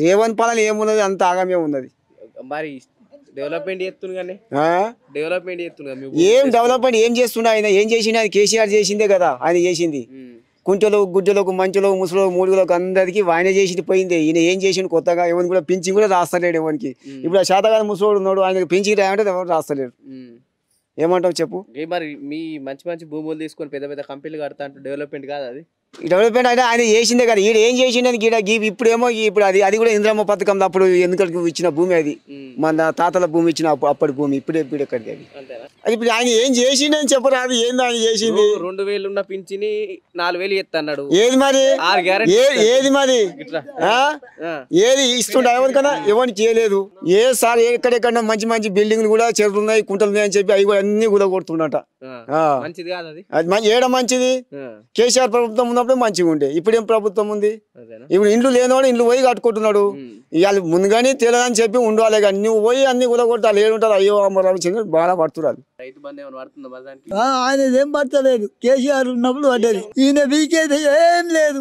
రేవంత్ పాలన ఏమున్నది అంత ఆగమే ఉన్నది. మరి డెవలప్మెంట్ చేస్తుంది కానీ డెవలప్మెంట్ చేస్తుంది ఏం డెవలప్మెంట్ ఏం చేస్తుండే ఆయన? ఏం చేసిండు? ఆయన కేసీఆర్ చేసిందే కదా ఆయన చేసింది. కుంటలకు గుడ్డలకు మంచులకు ముసలకు మూడుగులకు అందరికి ఆయన చేసింది పోయింది. ఈయన ఏం చేసిండు కొత్తగా? ఎవరిని కూడా పింఛన్ కూడా రాస్తలేడు ఎవరికి. ఇప్పుడు ఆ శాతగాని ముసలోడు ఉన్నాడు, ఆయనకి పింఛన్ రాయంటే ఎవరు రాస్తలేడు. ఏమంటావు చెప్పు? మరి మీ మంచి మంచి భూములు తీసుకొని పెద్ద పెద్ద కంపెనీలు కడతా అంటే డెవలప్మెంట్ కాదు అది? డెవలప్మెంట్ అయితే ఆయన చేసిందే కదా. ఈడ ఏం చేసిండని గీడ ఇప్పుడేమో ఇప్పుడు అది కూడా ఇంద్రమ్మ పథకం అప్పుడు ఎందుకు ఇచ్చిన భూమి అది. మన తాతల భూమి ఇచ్చిన అప్పటి భూమి ఇప్పుడు ఎక్కడిది అది. అది ఇప్పుడు ఆయన ఏం చేసిండని చెప్పరాదు. ఏంది ఆయన చేసింది? 2000 ఉన్న పింఛని 4000 ఎత్తా అన్నాడు. ఏది మరి? ఏది మరి? ఏది ఇస్తుండే ఎవరికన్నా? ఎవరికి చేయలేదు. ఏ సార్ ఎక్కడెక్కడ మంచి మంచి బిల్డింగ్లు కూడా చెరువులు ఉన్నాయి, కుంటలు ఉన్నాయి అని చెప్పి అవి కూడా అన్ని కూడా కొడుతుండట. మంచిది కాదు అది. అది ఏడ మంచిది? కేసీఆర్ ప్రభుత్వం ఉన్నప్పుడు మంచిగా ఉండే. ఇప్పుడు ఏం ప్రభుత్వం ఉంది? ఇప్పుడు ఇండ్లు లేనివాడు ఇండ్లు పోయి కట్టుకుంటున్నాడు. ఇవాళ ముందుగానే తెలియదని చెప్పి ఉండాలి కానీ నువ్వు పోయి అన్ని కూడా కొట్టాలి. ఏడుంటారు? అయ్యో రవిచంద్ర బాగా పడుతున్నారు. ఆయన ఏం పడతలేదు. కేసీఆర్ ఉన్నప్పుడు పడ్డది. ఈయన వీకేది ఏం లేదు.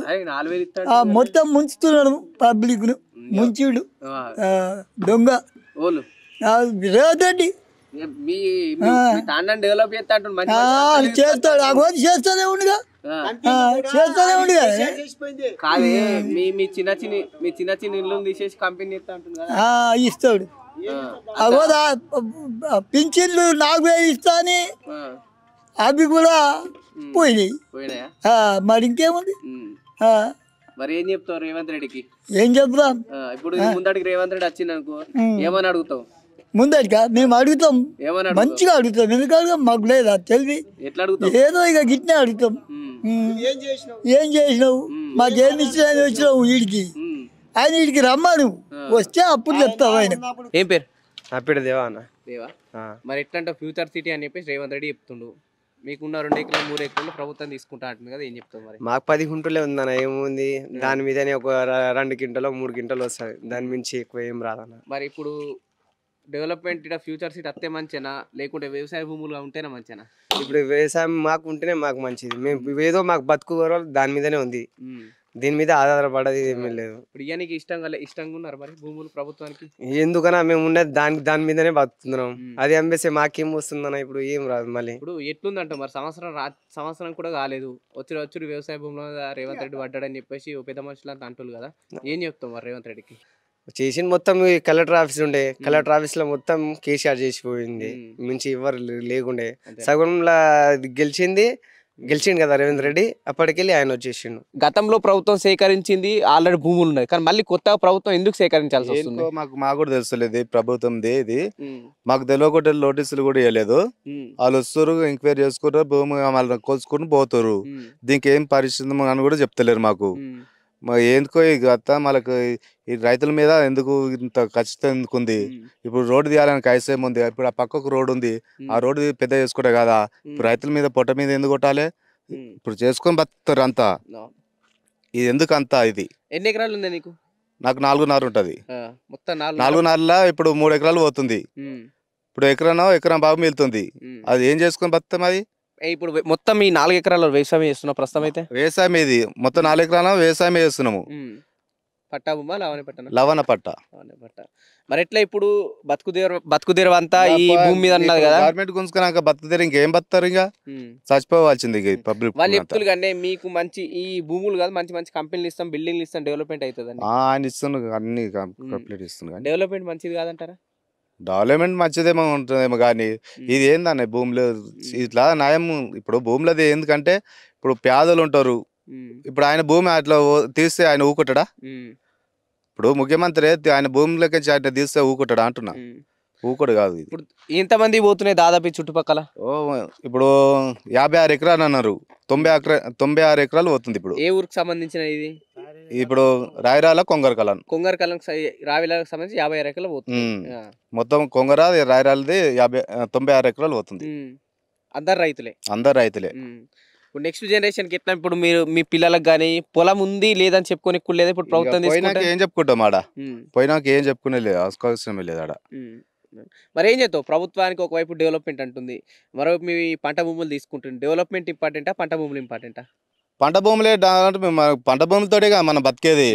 మొత్తం ముంచుతున్నాడు పబ్లిక్ ను. ముంచుడు దొంగ రేవంత్ రెడ్డి చేస్తాడు. ఆ గోధి చేస్తానే ఉండుగా, చేస్తానే ఉండుగా. చిన్న చిన్న ఇల్లు తీసేసి కంపెనీ ఇస్తాడు. ఆ గోదా పింఛన్లు 4000 ఇస్తా అని అవి కూడా పోయినాయి. మరి ఇంకేముంది? మరి ఏం చెప్తావు రేవంత్ రెడ్డికి? ఏం చెప్తాం? ఇప్పుడు ముందడికి రేవంత్ రెడ్డి వచ్చింది అనుకో, ఏమని అడుగుతావు? ముందటిగా మేము అడుగుతాం, మంచిగా అడుగుతాం. ఎందుకు అడుగుతాం? మాకు లేదా తెలివి. ఏదో ఇక గిట్నే అడుగుతాం. ఏం చేసినావు? మాకేమి ఇచ్చినా వచ్చినావు వీడికి. ఆయన వీడికి రమ్మను, వస్తే అప్పుడు చెప్తావు. ఆయన ఏం పేరు? నా పేరు దేవా అన్న. దేవా. మరి ఎట్లా ఫ్యూచర్ సిటీ అని చెప్పేసి రేవంత్ రెడ్డి చెప్తుండు. మీకున్న 2 ఎకరాలు 3 ఎకరాలు ప్రభుత్వం తీసుకుంటా అంటుంది కదా, ఏం చెప్తావు మరి? మాకు 10 గుంటలే ఉందన్న. ఏముంది దాని మీదనే ఒక 2 క్వింటాలు 3 క్వింటాలు వస్తుంది. దాని మించి ఎక్కువ ఏం రాదన్న. మరి ఇప్పుడు డెవలప్మెంట్ ఇక్కడ ఫ్యూచర్ సిటీ అత్తే మంచినా లేకుంటే వ్యవసాయ భూములుగా ఉంటేనే మంచినా? ఇప్పుడు వ్యవసాయం మాకు ఉంటేనే మాకు మంచిది. మేము ఏదో మాకు బతుకు దాని మీదనే ఉంది. దీని మీద ఆధారపడది ఏమీ లేదు. ఇప్పుడు ఇవన్నీ ఇష్టంగా ఉన్నారు మరి భూములు ప్రభుత్వానికి? ఎందుకన్నా మేము ఉండేది దాని మీదనే బతుకుతున్నాం. అది అమ్మేస్తే మాకేం వస్తుందన్న? ఇప్పుడు ఏం రాదు. మళ్ళీ ఇప్పుడు ఎట్లుందంట మరి? సంవత్సరం కూడా కాలేదు వచ్చి వ్యవసాయ భూములో రేవంత్ రెడ్డి పడ్డాడని చెప్పేసి పెద్ద మనుషులు అంతా అంటున్నారు కదా, ఏం చెప్తాం మరి రేవంత్ రెడ్డికి? చేసింది మొత్తం కలెక్టర్ ఆఫీస్ ఉండే. కలెక్టర్ ఆఫీస్ లో మొత్తం కేసీఆర్ చేసిపోయింది. మించి ఎవరు లేకుండే. సగంలో గెలిచిండు కదా రేవంత్ రెడ్డి. అప్పటికెళ్ళి ఆయన వచ్చేసిండు. గతంలో ప్రభుత్వం సేకరించింది ఆల్రెడీ భూములు ఉన్నాయి కానీ మళ్ళీ కొత్త ప్రభుత్వం ఎందుకు సేకరించాల్సి వస్తుంది? మాకు కూడా తెలుస్తలేదు ప్రభుత్వంది. ఇది మాకు తెలియకుండా నోటీసులు కూడా ఇవ్వలేదు. వాళ్ళు వస్తారు, ఎంక్వైరీ చేసుకుంటారు, భూమి మళ్ళీ కోసుకుని పోతారు. దీనికి ఏం పరిస్థితి అని కూడా చెప్తలేరు మాకు. ఎందుకో ఈ గత మనకు ఈ రైతుల మీద ఎందుకు ఇంత ఖచ్చితంగా ఎందుకుంది? ఇప్పుడు రోడ్డు తీయాలని కైసేం ఉంది. ఇప్పుడు ఆ పక్కకు రోడ్డు ఉంది, ఆ రోడ్డు పెద్ద చేసుకుంటే కదా. ఇప్పుడు రైతుల మీద పొట్ట మీద ఎందుకు కొట్టాలి? ఇప్పుడు చేసుకొని బతుకుతారు అంతా. ఇది ఎందుకు అంతా? ఇది ఎన్ని ఎకరాలు ఉంది నీకు? నాకు 4.5 ఉంటది. మొత్తం 4.5లా ఇప్పుడు 3 ఎకరాలు పోతుంది. ఇప్పుడు ఎకరం బాబు మిగులుతుంది. అది ఏం చేసుకొని బతుకుతాం? అది ఇప్పుడు మొత్తం ఈ 4 ఎకరాలు వ్యవసాయం చేస్తున్నాం ప్రస్తుతం అయితే? వ్యవసాయం ఇది మొత్తం 4 ఎకరాల వ్యవసాయం చేస్తున్నాము. పట్టా భూమా లవణ పట్ట. మరి ఎట్లా ఇప్పుడు బతుకుదేరు అంతా ఈ భూమి మీద ఉన్నది కదా, గవర్నమెంట్ గుంజుకున్నాక బతుకుదేరు ఇంకేం బతుకుతారు? ఇంకా చచ్చిపోవాల్సింది పబ్లిక్. వాళ్ళు చెప్తున్నారు కానీ మీకు మంచి ఈ భూములు కాదు మంచి మంచి కంపెనీలు ఇస్తాం, బిల్డింగ్లు ఇస్తాం, డెవలప్మెంట్ అవుతుంది అని ఆయన ఇస్తున్నారు. అన్ని కంప్లీట్ ఇస్తున్నారు. డెవలప్మెంట్ మంచిది కాదంటారా? డెవలప్మెంట్ మంచిదేమో ఉంటుందేమో కానీ ఇది ఏందన్న భూమిలో ఇట్లా న్యాయం. ఇప్పుడు భూమిలోది ఎందుకంటే ఇప్పుడు పేదలు ఉంటారు. ఇప్పుడు ఆయన భూమి అట్లా తీస్తే ఆయన ఊకుంటాడా? ఇప్పుడు ముఖ్యమంత్రి ఆయన భూమిలోకి అట్లా తీస్తే ఊకుంటాడా అంటున్నా? ఊకోడు కాదు. ఇప్పుడు ఎంతమంది పోతున్నాయి దాదాపు చుట్టుపక్కల? ఇప్పుడు 56 ఎకరాలు అన్నారు. 96 ఎకరాలు పోతుంది. ఇప్పుడు ఏ ఊరికి సంబంధించిన ఇది? ఇప్పుడు రాయరాల కొంగరకలం రావిలకు సంబంధించి 56 ఎకరాలు పోతుంది. మొత్తం కొంగర రాయరాలది 96 ఎకరాలు పోతుంది. అందరు రైతులే. ఇప్పుడు నెక్స్ట్ జనరేషన్ కి ఎట్లా? ఇప్పుడు మీరు మీ పిల్లలకు గానీ పొలం ఉంది లేదని చెప్పుకొని లేదా ఇప్పుడు ప్రభుత్వం ఏం చెప్పుకుంటాం? ఆడ పోయినాక ఏం చెప్పుకునే లేదు, అవసరమే లేదు ఆడ. మరి ఏం చేస్తావు? ప్రభుత్వానికి ఒకవైపు డెవలప్మెంట్ అంటుంది, మరోవైపు మీ పంట భూములు తీసుకుంటుంది. డెవలప్మెంట్ ఇంపార్టెంటా, పంట భూములు ఇంపార్టెంటా? పంట భూములే. పంట భూములతోటే మనం బతికేది.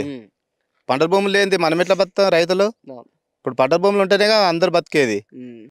పంట భూములు ఏంది మనం ఎట్లా బతాం రైతులు? అవును. ఇప్పుడు పంట భూములు ఉంటేనే అందరు బతికేది.